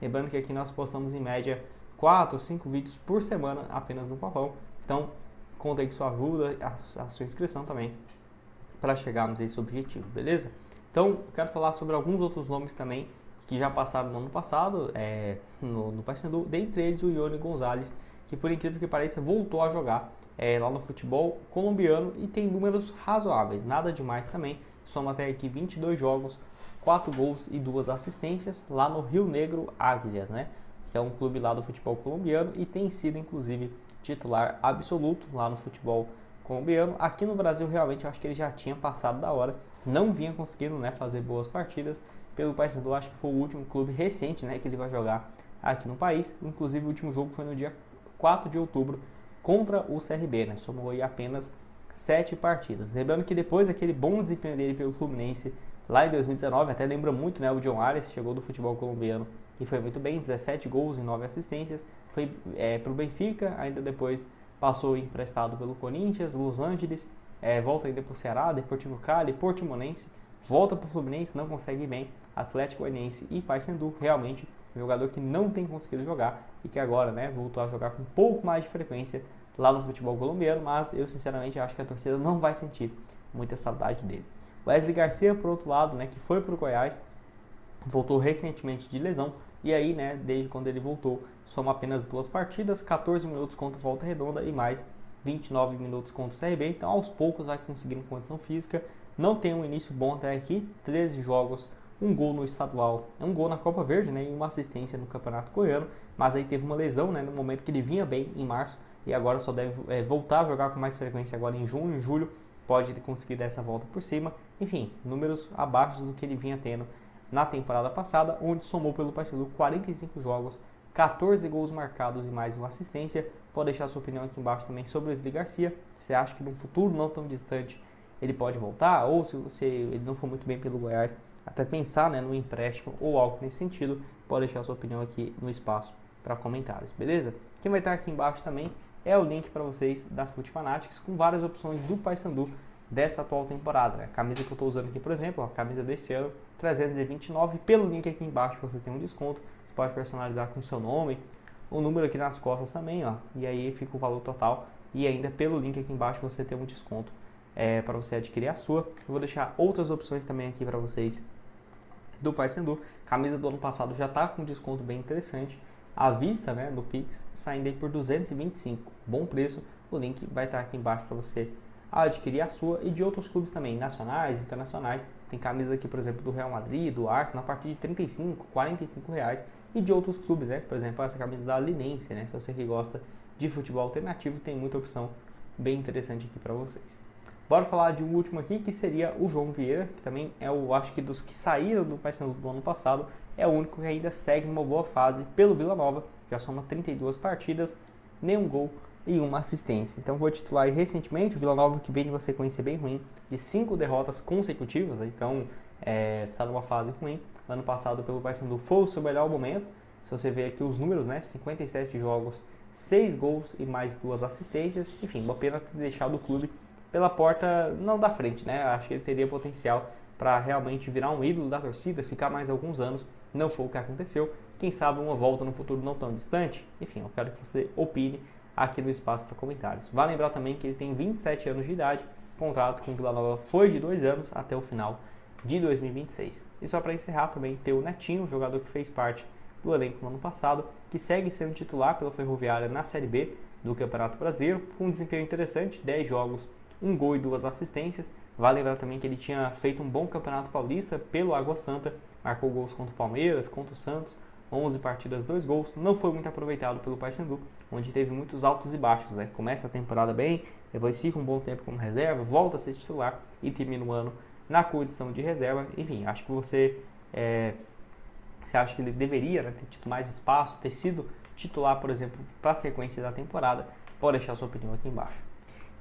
Lembrando que aqui nós postamos em média 4 ou 5 vídeos por semana apenas no Papão. Então, conta aí com sua ajuda, a sua inscrição também, para chegarmos a esse objetivo, beleza? Então, quero falar sobre alguns outros nomes também que já passaram no ano passado no Paysandu, dentre eles o Ione Gonzalez, que por incrível que pareça voltou a jogar lá no futebol colombiano e tem números razoáveis, nada demais também, soma até aqui 22 jogos, 4 gols e 2 assistências lá no Rio Negro Águilas, né? Que é um clube lá do futebol colombiano e tem sido inclusive titular absoluto lá no futebol colombiano. Aqui no Brasil realmente eu acho que ele já tinha passado da hora, não vinha conseguindo, né, fazer boas partidas pelo Paysandu. Acho que foi o último clube recente, né, que ele vai jogar aqui no país. Inclusive o último jogo foi no dia 4 de outubro contra o CRB, né? Somou aí apenas 7 partidas. Lembrando que depois daquele bom desempenho dele pelo Fluminense lá em 2019, até lembra muito, né, o John Ares, chegou do futebol colombiano e foi muito bem, 17 gols e 9 assistências, foi para o Benfica, ainda depois passou emprestado pelo Corinthians, Los Angeles, volta ainda para o Ceará, Deportivo Cali, Portimonense, volta para o Fluminense, não consegue ir bem, Atlético Goianiense e Paysandu, realmente um jogador que não tem conseguido jogar e que agora, né, voltou a jogar com um pouco mais de frequência lá no futebol colombiano, mas eu sinceramente acho que a torcida não vai sentir muita saudade dele. Wesley Garcia, por outro lado, né, que foi para o Goiás, voltou recentemente de lesão e aí, né, desde quando ele voltou, soma apenas 2 partidas, 14 minutos contra o Volta Redonda e mais 29 minutos contra o CRB, então aos poucos vai conseguindo condição física, não tem um início bom até aqui, 13 jogos, um gol no estadual, um gol na Copa Verde, né, e uma assistência no Campeonato Goiano, mas aí teve uma lesão, né, no momento que ele vinha bem em março e agora só deve voltar a jogar com mais frequência agora em junho, em julho, pode conseguir dar essa volta por cima, enfim, números abaixo do que ele vinha tendo na temporada passada, onde somou pelo Paysandu 45 jogos, 14 gols marcados e mais uma assistência. Pode deixar sua opinião aqui embaixo também sobre o Wesley Garcia. Você acha que num futuro não tão distante ele pode voltar? Ou se ele não for muito bem pelo Goiás, até pensar, né, no empréstimo ou algo nesse sentido, pode deixar sua opinião aqui no espaço para comentários, beleza? Quem vai estar aqui embaixo também é o link para vocês da Foot Fanatics com várias opções do Paysandu dessa atual temporada, né? A camisa que eu estou usando aqui, por exemplo, a camisa desse ano, 329, pelo link aqui embaixo você tem um desconto, você pode personalizar com o seu nome, o número aqui nas costas também, ó, e aí fica o valor total, e ainda pelo link aqui embaixo você tem um desconto para você adquirir a sua. Eu vou deixar outras opções também aqui para vocês do Paysandu. Camisa do ano passado já está com um desconto bem interessante, à vista, né, do Pix, saindo aí por 225, bom preço, o link vai estar aqui embaixo para você adquirir a sua e de outros clubes também, nacionais, internacionais. Tem camisa aqui, por exemplo, do Real Madrid, do Arsenal, a partir de 35, 45 reais e de outros clubes, né? Por exemplo, essa camisa da Linense, né? Se você que gosta de futebol alternativo, tem muita opção bem interessante aqui para vocês. Bora falar de um último aqui, que seria o João Vieira, que também é o, acho que dos que saíram do Paysandu do ano passado, é o único que ainda segue uma boa fase pelo Vila Nova, já soma 32 partidas, nenhum gol e uma assistência. Então vou titular aí recentemente o Vila Nova, que vem de uma sequência bem ruim, de 5 derrotas consecutivas, então está numa fase ruim. Ano passado pelo Paysandu foi o seu melhor momento, se você ver aqui os números, né, 57 jogos, 6 gols e mais 2 assistências, enfim, uma pena ter deixado o clube pela porta não da frente, né, acho que ele teria potencial para realmente virar um ídolo da torcida, ficar mais alguns anos, não foi o que aconteceu, quem sabe uma volta no futuro não tão distante, enfim, eu quero que você opine aqui no espaço para comentários. Vale lembrar também que ele tem 27 anos de idade, o contrato com o Vila Nova foi de 2 anos até o final de 2026. E só para encerrar também tem o Netinho, jogador que fez parte do elenco no ano passado, que segue sendo titular pela Ferroviária na Série B do Campeonato Brasileiro, com um desempenho interessante, 10 jogos, 1 gol e 2 assistências. Vale lembrar também que ele tinha feito um bom Campeonato Paulista pelo Água Santa, marcou gols contra o Palmeiras, contra o Santos, 11 partidas, 2 gols, não foi muito aproveitado pelo Paysandu, onde teve muitos altos e baixos, né? Começa a temporada bem, depois fica um bom tempo como reserva, volta a ser titular e termina o ano na condição de reserva. Enfim, acho que você acha que ele deveria, né, ter tido mais espaço, ter sido titular, por exemplo, para a sequência da temporada. Pode deixar sua opinião aqui embaixo.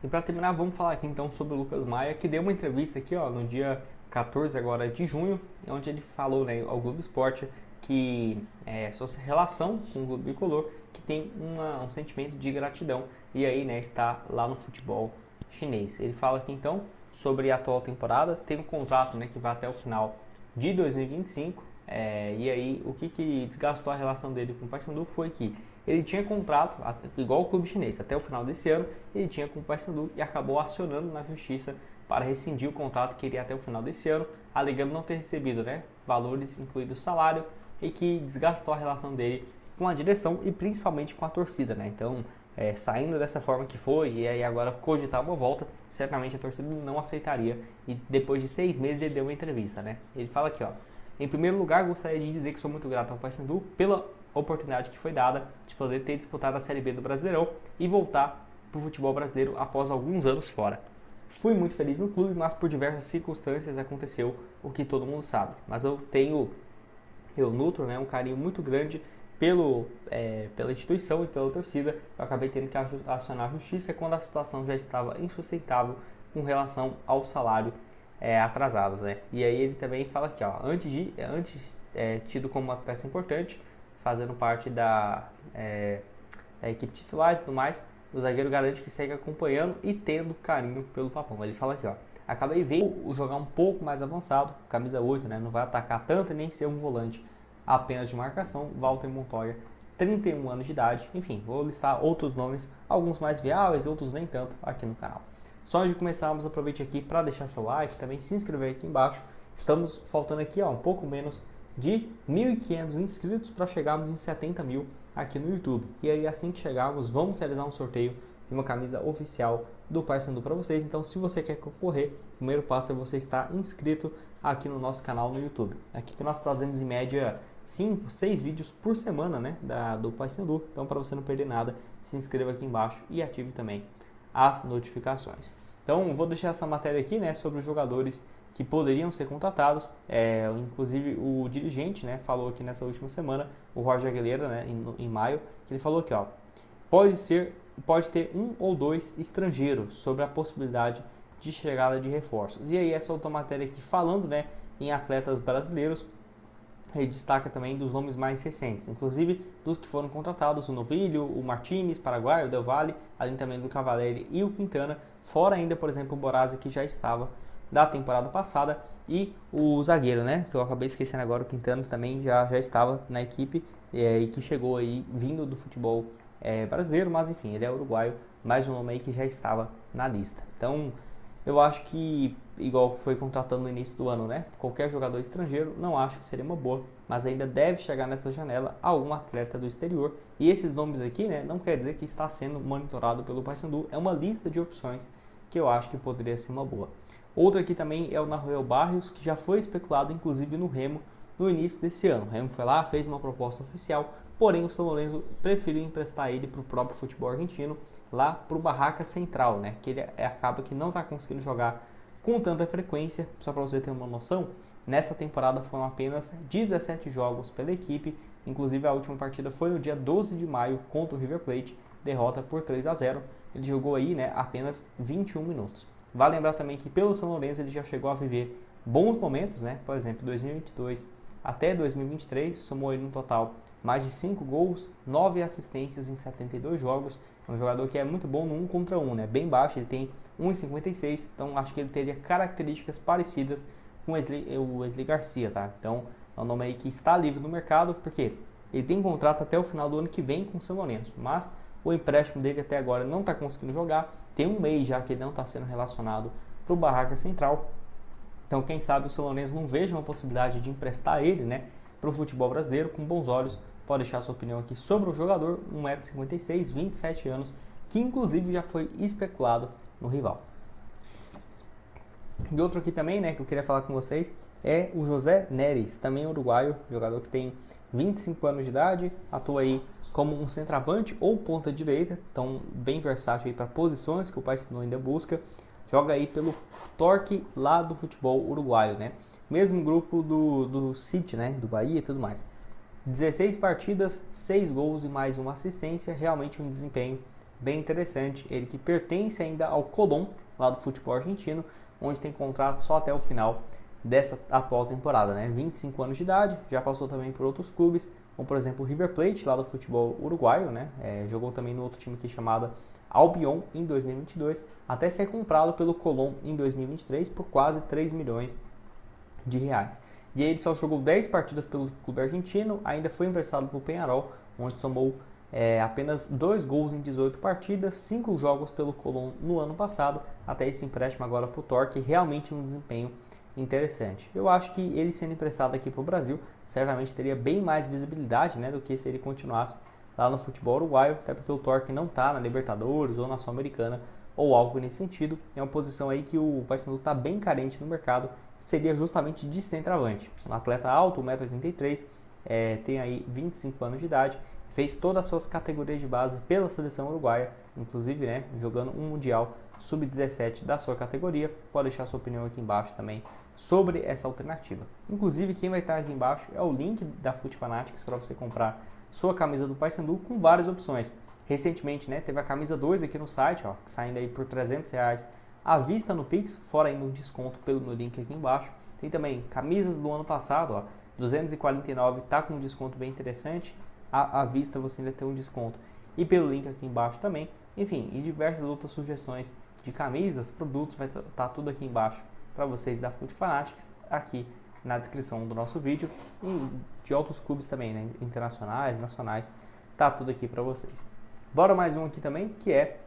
E para terminar, vamos falar aqui então sobre o Lucas Maia, que deu uma entrevista aqui, ó, no dia 14 agora de junho, onde ele falou, né, ao Globo Esporte que sua relação com o Clube Bicolor, que tem um sentimento de gratidão, e aí, né, está lá no futebol chinês. Ele fala aqui então sobre a atual temporada, tem um contrato, né, que vai até o final de 2025, E aí, o que desgastou a relação dele com o Paysandu foi que ele tinha contrato, igual o clube chinês, até o final desse ano, ele tinha com o Paysandu e acabou acionando na justiça para rescindir o contrato que iria até o final desse ano, alegando não ter recebido, né, valores incluídos salário, e que desgastou a relação dele com a direção e principalmente com a torcida, né? Então, saindo dessa forma que foi, e aí agora cogitar uma volta, certamente a torcida não aceitaria. E depois de 6 meses ele deu uma entrevista, né? Ele fala aqui, ó: em primeiro lugar, gostaria de dizer que sou muito grato ao Paysandu pela oportunidade que foi dada de poder ter disputado a Série B do Brasileirão e voltar para o futebol brasileiro após alguns anos fora. Fui muito feliz no clube, mas por diversas circunstâncias aconteceu o que todo mundo sabe. Mas eu nutro, né, um carinho muito grande pela instituição e pela torcida. Eu acabei tendo que acionar a justiça quando a situação já estava insustentável com relação ao salário atrasados, né? E aí ele também fala aqui, ó: antes tido como uma peça importante, fazendo parte da equipe titular e tudo mais, o zagueiro garante que segue acompanhando e tendo carinho pelo Papão. Ele fala aqui, ó: acabei vendo jogar um pouco mais avançado, camisa 8, né? Não vai atacar tanto e nem ser um volante apenas de marcação. Walter Montoya, 31 anos de idade. Enfim, vou listar outros nomes, alguns mais viáveis, outros nem tanto, aqui no canal. Só antes de começarmos, aproveite aqui para deixar seu like, também se inscrever aqui embaixo. Estamos faltando aqui, ó, um pouco menos de 1.500 inscritos para chegarmos em 70 mil aqui no YouTube. E aí, assim que chegarmos, vamos realizar um sorteio de uma camisa oficial do Paysandu para vocês. Então, se você quer concorrer, o primeiro passo é você estar inscrito aqui no nosso canal no YouTube. Aqui que nós trazemos em média 5, 6 vídeos por semana, né, do Paysandu. Então, para você não perder nada, se inscreva aqui embaixo e ative também as notificações. Então, vou deixar essa matéria aqui, né, sobre os jogadores que poderiam ser contratados. Inclusive, o dirigente, né, falou aqui nessa última semana, o Roger Aguilera, né, em maio, que ele falou aqui, ó: pode ter 1 ou 2 estrangeiros sobre a possibilidade de chegada de reforços. E aí, essa outra matéria aqui falando, né, em atletas brasileiros, ele destaca também dos nomes mais recentes, inclusive dos que foram contratados: o Novilho, o Martínez, Paraguai, o Del Valle, além também do Cavalieri e o Quintana, fora ainda, por exemplo, o Borazzi, que já estava da temporada passada, e o zagueiro, né, que eu acabei esquecendo agora, o Quintana também já estava na equipe e que chegou aí vindo do futebol brasileiro, mas enfim, ele é uruguaio, mais um nome aí que já estava na lista. Então, eu acho que, igual foi contratando no início do ano, né, qualquer jogador estrangeiro, não acho que seria uma boa, mas ainda deve chegar nessa janela algum atleta do exterior. E esses nomes aqui, né, não quer dizer que está sendo monitorado pelo Paysandu, é uma lista de opções que eu acho que poderia ser uma boa. Outro aqui também é o Nahuel Barrios, que já foi especulado inclusive no Remo no início desse ano. O Remo foi lá, fez uma proposta oficial, porém o São Lourenço preferiu emprestar ele para o próprio futebol argentino, lá para o Barraca Central, né, que ele acaba que não está conseguindo jogar com tanta frequência. Só para você ter uma noção, nessa temporada foram apenas 17 jogos pela equipe, inclusive a última partida foi no dia 12 de maio contra o River Plate, derrota por 3-0. Ele jogou aí, né, apenas 21 minutos. Vale lembrar também que pelo São Lourenço ele já chegou a viver bons momentos, né? Por exemplo, 2022 até 2023, somou ele no total mais de 5 gols, 9 assistências em 72 jogos. É um jogador que é muito bom no 1 contra 1, né? Bem baixo, ele tem 1,56, então acho que ele teria características parecidas com o Wesley Garcia, tá? Então, é um nome aí que está livre no mercado, porque ele tem contrato até o final do ano que vem com o São Lourenço, mas o empréstimo dele até agora não está conseguindo jogar. Tem um mês já que ele não está sendo relacionado para o Barraca Central. Então, quem sabe o São Lourenço não veja uma possibilidade de emprestar ele, né, para o futebol brasileiro com bons olhos. Pode deixar sua opinião aqui sobre o jogador, 1,56 m, 27 anos, que inclusive já foi especulado no rival. E outro aqui também, né, que eu queria falar com vocês é o José Neres, também uruguaio, jogador que tem 25 anos de idade, atua aí como um centroavante ou ponta direita, então bem versátil aí para posições que o Paysandu ainda busca. Joga aí pelo Torque lá do futebol uruguaio, né? Mesmo grupo do City, né, do Bahia e tudo mais. 16 partidas, 6 gols e mais uma assistência, realmente um desempenho bem interessante. Ele que pertence ainda ao Colón, lá do futebol argentino, onde tem contrato só até o final dessa atual temporada, né? 25 anos de idade, já passou também por outros clubes, como por exemplo o River Plate, lá do futebol uruguaio, né? Jogou também no outro time aqui chamado Albion em 2022, até ser comprado pelo Colón em 2023 por quase 3 milhões de reais. E aí ele só jogou 10 partidas pelo clube argentino, ainda foi emprestado para o Peñarol, onde somou apenas 2 gols em 18 partidas, 5 jogos pelo Colón no ano passado, até esse empréstimo agora para o Torque, realmente um desempenho interessante. Eu acho que ele sendo emprestado aqui para o Brasil, certamente teria bem mais visibilidade, né, do que se ele continuasse lá no futebol uruguaio, até porque o Torque não está na Libertadores ou na Sul-Americana ou algo nesse sentido. É uma posição aí que o Paysandu está bem carente no mercado, seria justamente de centroavante. Um atleta alto, 1,83 m, tem aí 25 anos de idade, fez todas as suas categorias de base pela seleção uruguaia, inclusive, né, jogando um Mundial Sub-17 da sua categoria. Pode deixar sua opinião aqui embaixo também sobre essa alternativa. Inclusive, quem vai estar aqui embaixo é o link da FUT Fanatics para você comprar sua camisa do Paysandu com várias opções. Recentemente, né, teve a camisa 2 aqui no site, ó, saindo aí por R$300 à vista no Pix, fora ainda um desconto pelo meu link aqui embaixo. Tem também camisas do ano passado, ó, 249, tá com um desconto bem interessante. À vista você ainda tem um desconto. E pelo link aqui embaixo também. Enfim, e diversas outras sugestões de camisas, produtos, vai estar tudo aqui embaixo para vocês da FUT Fanatics, aqui na descrição do nosso vídeo, e de outros clubes também, né, internacionais, nacionais, tá tudo aqui para vocês. Bora mais um aqui também, que é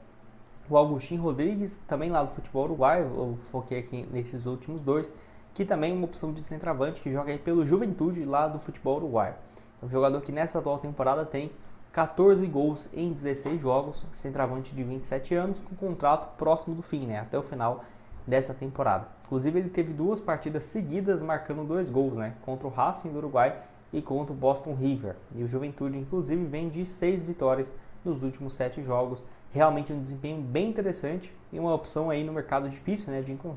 o Agustín Rodrigues, também lá do futebol uruguaio. Eu foquei aqui nesses últimos dois, que também é uma opção de centroavante, que joga aí pelo Juventude lá do futebol uruguaio. É um jogador que nessa atual temporada tem 14 gols em 16 jogos, centroavante de 27 anos, com contrato próximo do fim, né, até o final dessa temporada. Inclusive ele teve 2 partidas seguidas marcando 2 gols, né, contra o Racing do Uruguai e contra o Boston River. E o Juventude, inclusive, vem de 6 vitórias nos últimos 7 jogos. Realmente um desempenho bem interessante e uma opção aí no mercado difícil, né, de encontrar.